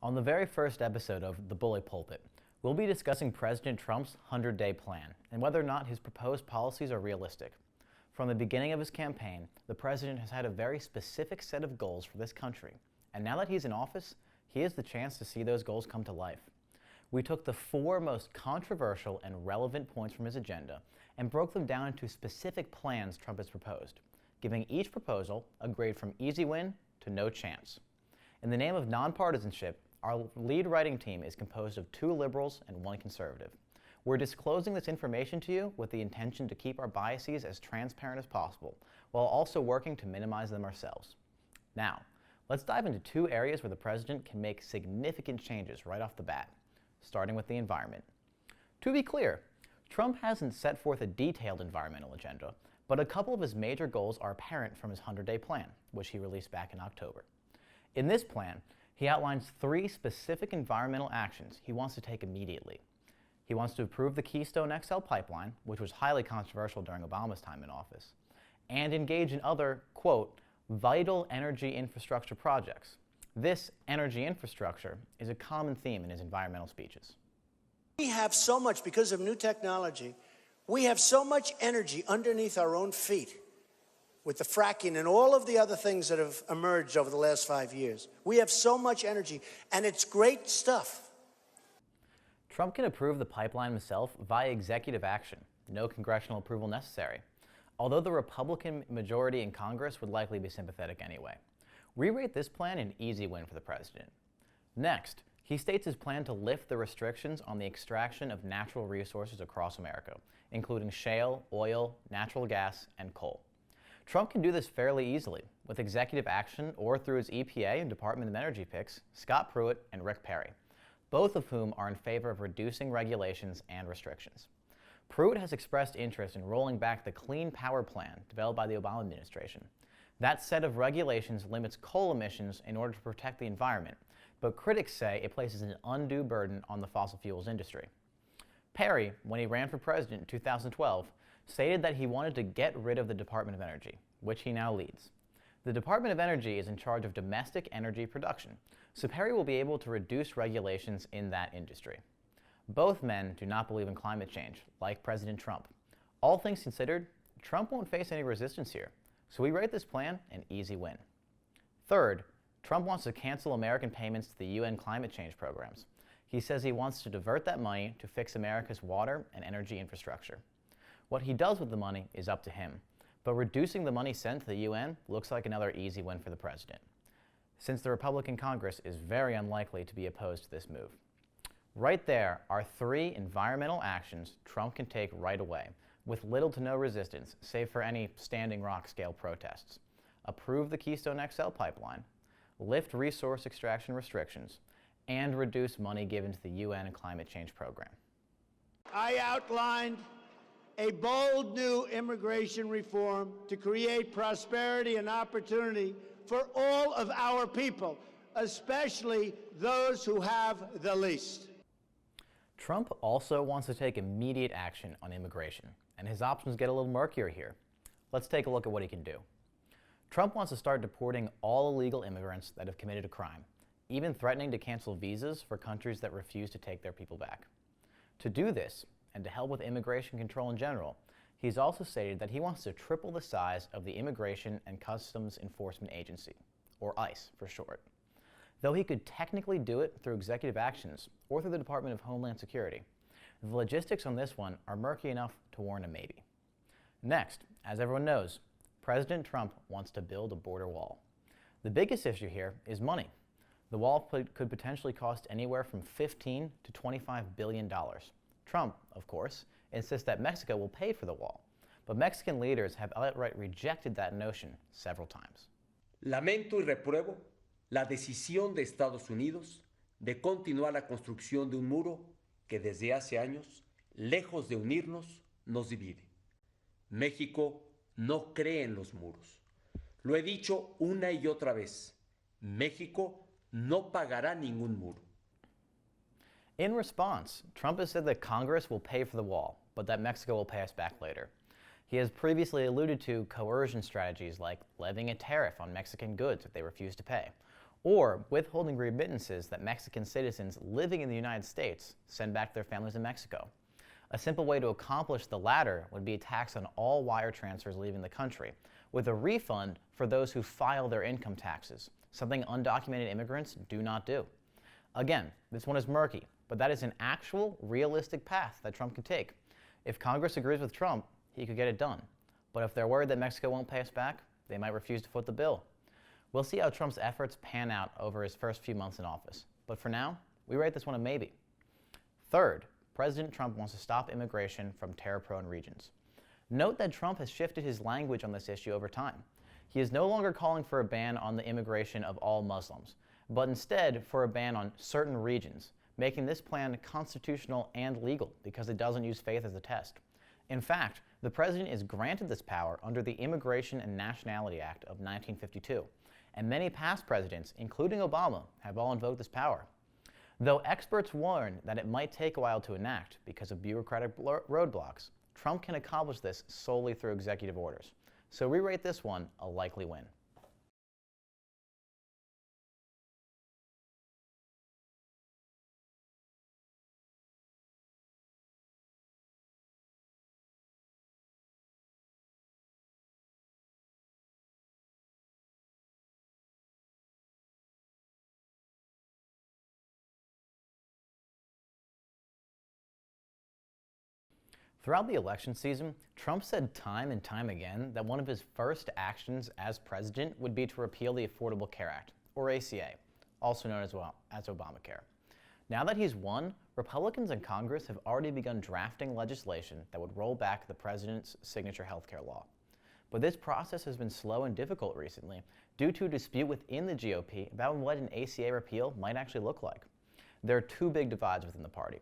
On the very first episode of the Bully PulPitt, we'll be discussing President Trump's 100-day plan and whether or not his proposed policies are realistic. From the beginning of his campaign, the president has had a very specific set of goals for this country, and now that he's in office, he has the chance to see those goals come to life. We took the 4 most controversial and relevant points from his agenda and broke them down into specific plans Trump has proposed, giving each proposal a grade from easy win to no chance. In the name of nonpartisanship, our lead writing team is composed of 2 liberals and 1 conservative. We're disclosing this information to you with the intention to keep our biases as transparent as possible, while also working to minimize them ourselves. Now, let's dive into 2 areas where the president can make significant changes right off the bat, starting with the environment. To be clear, Trump hasn't set forth a detailed environmental agenda, but a couple of his major goals are apparent from his 100-day plan, which he released back in October. In this plan, he outlines 3 specific environmental actions he wants to take immediately. He wants to approve the Keystone XL pipeline, which was highly controversial during Obama's time in office, and engage in other, quote, vital energy infrastructure projects. This energy infrastructure is a common theme in his environmental speeches. We have so much, because of new technology, we have so much energy underneath our own feet with the fracking and all of the other things that have emerged over the last 5 years. We have so much energy, and it's great stuff. Trump can approve the pipeline himself via executive action, no congressional approval necessary, although the Republican majority in Congress would likely be sympathetic anyway. We rate this plan an easy win for the president. Next, he states his plan to lift the restrictions on the extraction of natural resources across America, including shale, oil, natural gas, and coal. Trump can do this fairly easily with executive action or through his EPA and Department of Energy picks, Scott Pruitt and Rick Perry, both of whom are in favor of reducing regulations and restrictions. Pruitt has expressed interest in rolling back the Clean Power Plan developed by the Obama administration. That set of regulations limits coal emissions in order to protect the environment, but critics say it places an undue burden on the fossil fuels industry. Perry, when he ran for president in 2012, stated that he wanted to get rid of the Department of Energy, which he now leads. The Department of Energy is in charge of domestic energy production, so Perry will be able to reduce regulations in that industry. Both men do not believe in climate change, like President Trump. All things considered, Trump won't face any resistance here, so we rate this plan an easy win. Third, Trump wants to cancel American payments to the UN climate change programs. He says he wants to divert that money to fix America's water and energy infrastructure. What he does with the money is up to him, but reducing the money sent to the UN looks like another easy win for the president, since the Republican Congress is very unlikely to be opposed to this move. Right there are 3 environmental actions Trump can take right away, with little to no resistance, save for any Standing Rock scale protests. Approve the Keystone XL pipeline, lift resource extraction restrictions, and reduce money given to the UN climate change program. I outlined a bold new immigration reform to create prosperity and opportunity for all of our people, especially those who have the least. Trump also wants to take immediate action on immigration, and his options get a little murkier here. Let's take a look at what he can do. Trump wants to start deporting all illegal immigrants that have committed a crime, even threatening to cancel visas for countries that refuse to take their people back. To do this, and to help with immigration control in general, he's also stated that he wants to triple the size of the Immigration and Customs Enforcement Agency, or ICE for short. Though he could technically do it through executive actions or through the Department of Homeland Security, the logistics on this one are murky enough to warrant a maybe. Next, as everyone knows, President Trump wants to build a border wall. The biggest issue here is money. The wall could potentially cost anywhere from $15 to $25 billion. Trump, of course, insists that Mexico will pay for the wall, but Mexican leaders have outright rejected that notion several times. Lamento y repruebo la decisión de Estados Unidos de continuar la construcción de un muro que desde hace años, lejos de unirnos, nos divide. México no cree en los muros. Lo he dicho una y otra vez. México no pagará ningún muro. In response, Trump has said that Congress will pay for the wall, but that Mexico will pay us back later. He has previously alluded to coercion strategies like levying a tariff on Mexican goods if they refuse to pay, or withholding remittances that Mexican citizens living in the United States send back to their families in Mexico. A simple way to accomplish the latter would be a tax on all wire transfers leaving the country, with a refund for those who file their income taxes, something undocumented immigrants do not do. Again, this one is murky, but that is an actual, realistic path that Trump could take. If Congress agrees with Trump, he could get it done. But if they're worried that Mexico won't pay us back, they might refuse to foot the bill. We'll see how Trump's efforts pan out over his first few months in office. But for now, we rate this one a maybe. Third, President Trump wants to stop immigration from terror-prone regions. Note that Trump has shifted his language on this issue over time. He is no longer calling for a ban on the immigration of all Muslims, but instead for a ban on certain regions, making this plan constitutional and legal because it doesn't use faith as a test. In fact, the president is granted this power under the Immigration and Nationality Act of 1952, and many past presidents, including Obama, have all invoked this power. Though experts warn that it might take a while to enact because of bureaucratic roadblocks, Trump can accomplish this solely through executive orders. So we rate this one a likely win. Throughout the election season, Trump said time and time again that one of his first actions as president would be to repeal the Affordable Care Act, or ACA, also known as Obamacare. Now that he's won, Republicans in Congress have already begun drafting legislation that would roll back the president's signature healthcare law. But this process has been slow and difficult recently due to a dispute within the GOP about what an ACA repeal might actually look like. There are two big divides within the party.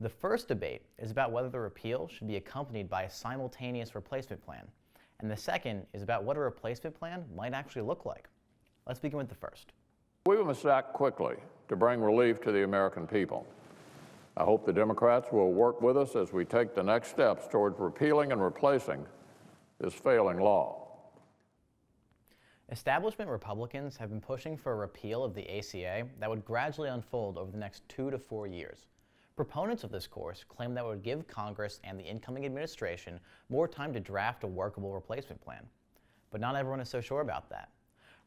The first debate is about whether the repeal should be accompanied by a simultaneous replacement plan, and the second is about what a replacement plan might actually look like. Let's begin with the first. We must act quickly to bring relief to the American people. I hope the Democrats will work with us as we take the next steps towards repealing and replacing this failing law. Establishment Republicans have been pushing for a repeal of the ACA that would gradually unfold over the next 2 to 4 years. Proponents of this course claim that it would give Congress and the incoming administration more time to draft a workable replacement plan. But not everyone is so sure about that.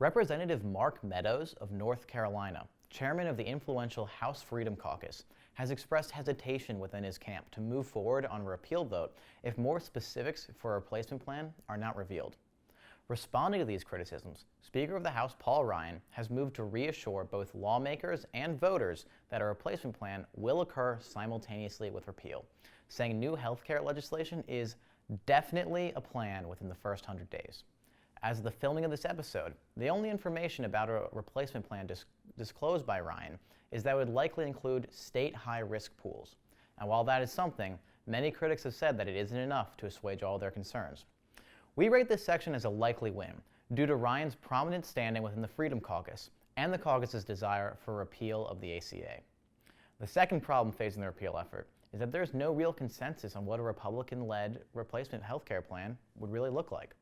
Representative Mark Meadows of North Carolina, chairman of the influential House Freedom Caucus, has expressed hesitation within his camp to move forward on a repeal vote if more specifics for a replacement plan are not revealed. Responding to these criticisms, Speaker of the House Paul Ryan has moved to reassure both lawmakers and voters that a replacement plan will occur simultaneously with repeal, saying new health care legislation is definitely a plan within the first 100 days. As of the filming of this episode, the only information about a replacement plan disclosed by Ryan is that it would likely include state high-risk pools. And while that is something, many critics have said that it isn't enough to assuage all their concerns. We rate this section as a likely win due to Ryan's prominent standing within the Freedom Caucus and the caucus's desire for repeal of the ACA. The second problem facing the repeal effort is that there's no real consensus on what a Republican-led replacement healthcare plan would really look like.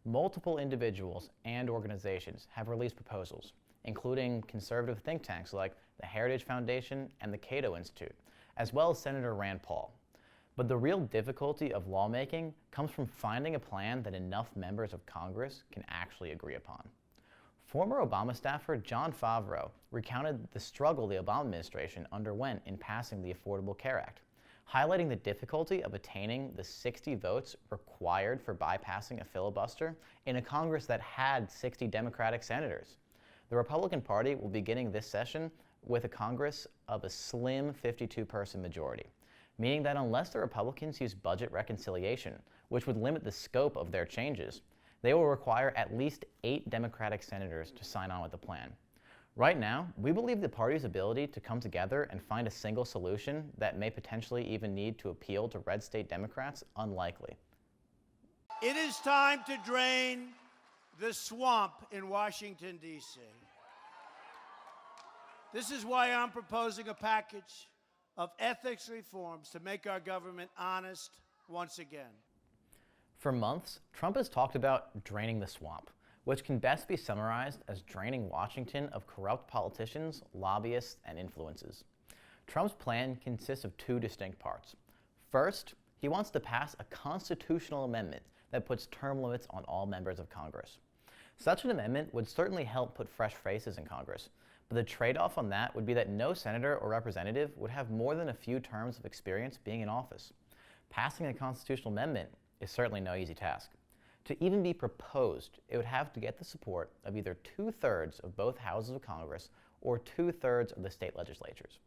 Multiple individuals and organizations have released proposals, including conservative think tanks like the Heritage Foundation and the Cato Institute, as well as Senator Rand Paul. But the real difficulty of lawmaking comes from finding a plan that enough members of Congress can actually agree upon. Former Obama staffer Jon Favreau recounted the struggle the Obama administration underwent in passing the Affordable Care Act, highlighting the difficulty of attaining the 60 votes required for bypassing a filibuster in a Congress that had 60 Democratic senators. The Republican Party will be beginning this session with a Congress of a slim 52-person majority, meaning that unless the Republicans use budget reconciliation, which would limit the scope of their changes, they will require at least 8 Democratic senators to sign on with the plan. Right now, we believe the party's ability to come together and find a single solution that may potentially even need to appeal to red state Democrats unlikely. It is time to drain the swamp in Washington, D.C. This is why I'm proposing a package of ethics reforms to make our government honest once again. For months, Trump has talked about draining the swamp, which can best be summarized as draining Washington of corrupt politicians, lobbyists, and influences. Trump's plan consists of two distinct parts. First, he wants to pass a constitutional amendment that puts term limits on all members of Congress. Such an amendment would certainly help put fresh faces in Congress, but the trade-off on that would be that no senator or representative would have more than a few terms of experience being in office. Passing a constitutional amendment is certainly no easy task. To even be proposed, it would have to get the support of either 2/3 of both houses of Congress or 2/3 of the state legislatures.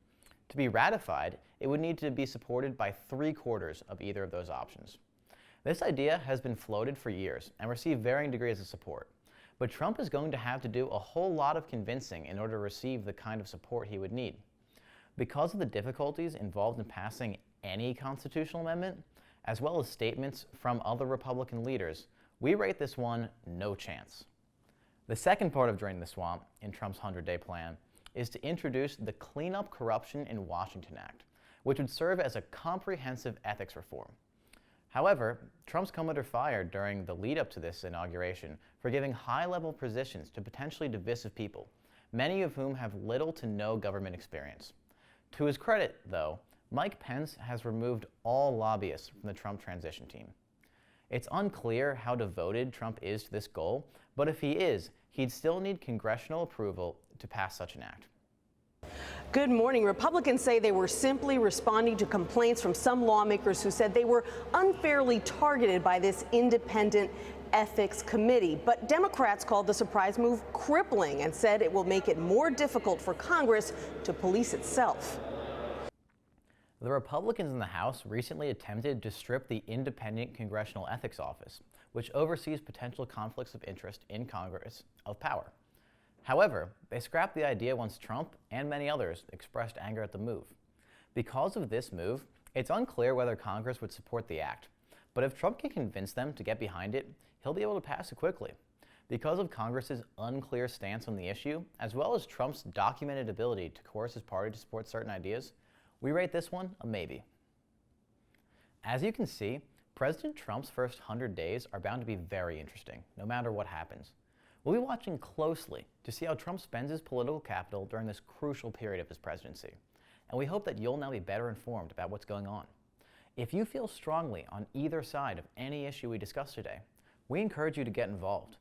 To be ratified, it would need to be supported by 3/4 of either of those options. This idea has been floated for years and received varying degrees of support, but Trump is going to have to do a whole lot of convincing in order to receive the kind of support he would need. Because of the difficulties involved in passing any constitutional amendment, as well as statements from other Republican leaders, we rate this one no chance. The second part of Drain the Swamp in Trump's 100-day plan is to introduce the Clean Up Corruption in Washington Act, which would serve as a comprehensive ethics reform. However, Trump's come under fire during the lead-up to this inauguration for giving high-level positions to potentially divisive people, many of whom have little to no government experience. To his credit, though, Mike Pence has removed all lobbyists from the Trump transition team. It's unclear how devoted Trump is to this goal, but if he is, he'd still need congressional approval to pass such an act. Good morning. Republicans say they were simply responding to complaints from some lawmakers who said they were unfairly targeted by this independent ethics committee. But Democrats called the surprise move crippling and said it will make it more difficult for Congress to police itself. The Republicans in the House recently attempted to strip the Independent Congressional Ethics Office, which oversees potential conflicts of interest in Congress, of power. However, they scrapped the idea once Trump and many others expressed anger at the move. Because of this move, it's unclear whether Congress would support the act, but if Trump can convince them to get behind it, he'll be able to pass it quickly. Because of Congress's unclear stance on the issue, as well as Trump's documented ability to coerce his party to support certain ideas, we rate this one a maybe. As you can see, President Trump's first 100 days are bound to be very interesting, no matter what happens. We'll be watching closely to see how Trump spends his political capital during this crucial period of his presidency, and we hope that you'll now be better informed about what's going on. If you feel strongly on either side of any issue we discussed today, we encourage you to get involved.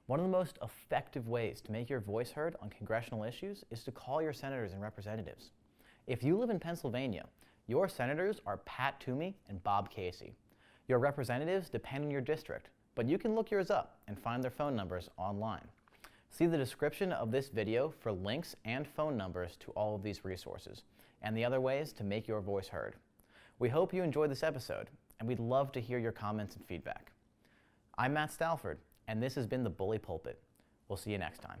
One of the most effective ways to make your voice heard on congressional issues is to call your senators and representatives. If you live in Pennsylvania, your senators are Pat Toomey and Bob Casey. Your representatives depend on your district, but you can look yours up and find their phone numbers online. See the description of this video for links and phone numbers to all of these resources and the other ways to make your voice heard. We hope you enjoyed this episode, and we'd love to hear your comments and feedback. I'm Matt Stalford, and this has been the Bully Pulpit. We'll see you next time.